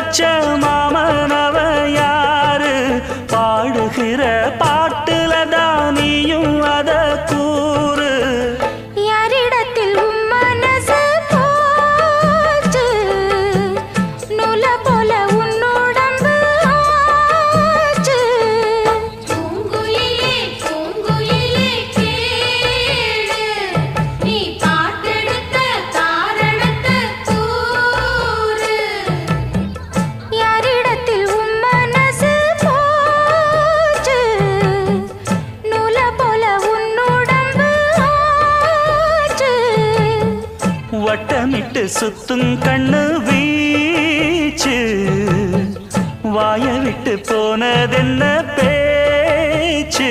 வச்ச மாமனவ யாரு பாடுகிற பாட்டுல தானியும் அத கூறு யாரிடத்தில் உம் மனசு போச்சு நூல போல உன்னுடம்பு ஆச்சு பூங்குயிலே பூங்குயிலே கேளு நீ பாட்டெடுத்த காரணத்தை கூறு யாரிடத்தில் உம் மனசு போச்சு நூல போல உன்னுடம்பு ஆச்சு வட்டமிட்டு சுத்தும் கண்ணு வீச்சு வாய விட்டு போனதென்ன பேச்சு